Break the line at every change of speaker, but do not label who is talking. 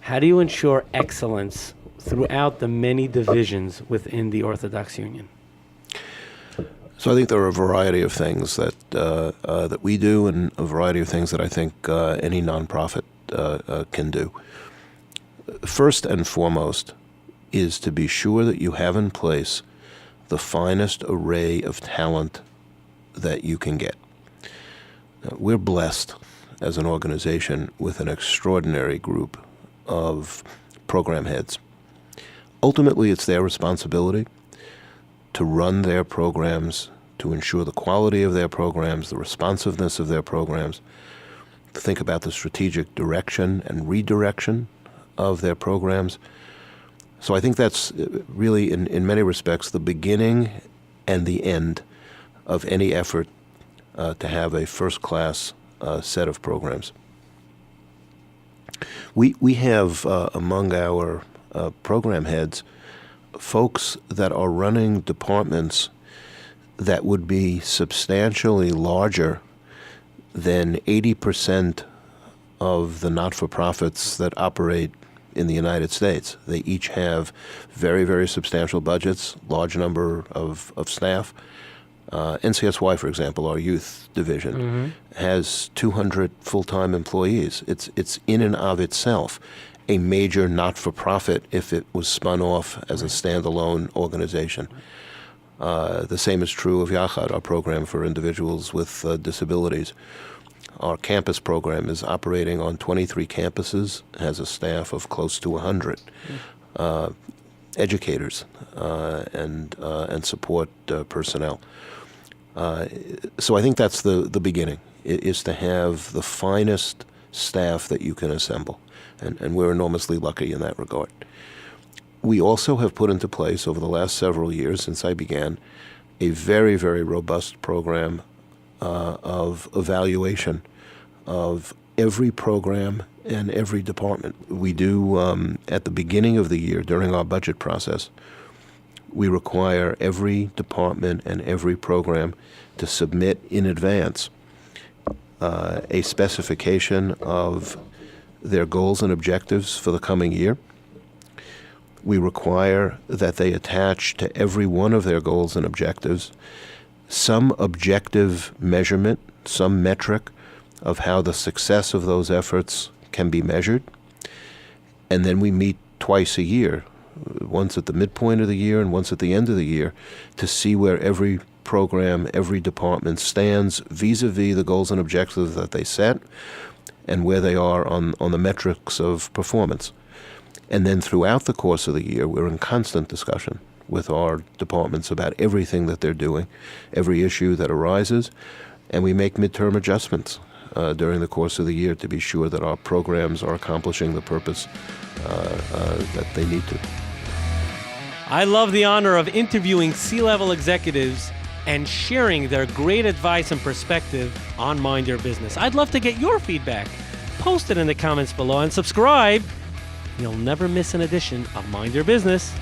How do you ensure excellence throughout the many divisions within the Orthodox Union?
So I think there are a variety of things that we do, and a variety of things that I think any nonprofit can do. First and foremost is to be sure that you have in place the finest array of talent that you can get. We're blessed as an organization with an extraordinary group of program heads. Ultimately, it's their responsibility to run their programs, to ensure the quality of their programs, the responsiveness of their programs, to think about the strategic direction and redirection of their programs. So I think that's really, in many respects, the beginning and the end of any effort to have a first-class set of programs. We have among our program heads folks that are running departments that would be substantially larger than 80% of the not-for-profits that operate in the United States. They each have very, very substantial budgets, large number of staff. NCSY, for example, our youth division, has 200 full-time employees. It's in and of itself a major not-for-profit if it was spun off as a standalone organization. The same is true of Yated, our program for individuals with disabilities. Our campus program is operating on 23 campuses, has a staff of close to 100 educators and support personnel. So I think that's the beginning, is to have the finest staff that you can assemble. And we're enormously lucky in that regard. We also have put into place over the last several years since I began a very, very robust program of evaluation of every program and every department. We do, at the beginning of the year, during our budget process, we require every department and every program to submit in advance a specification of their goals and objectives for the coming year. We require that they attach to every one of their goals and objectives some objective measurement, some metric of how the success of those efforts can be measured. And then we meet twice a year, once at the midpoint of the year and once at the end of the year, to see where every program, every department stands vis-a-vis the goals and objectives that they set and where they are on the metrics of performance. And then throughout the course of the year, we're in constant discussion with our departments about everything that they're doing, every issue that arises, and we make midterm adjustments during the course of the year to be sure that our programs are accomplishing the purpose that they need to.
I love the honor of interviewing C-level executives and sharing their great advice and perspective on Mind Your Business. I'd love to get your feedback. Post it in the comments below and subscribe. You'll never miss an edition of Mind Your Business.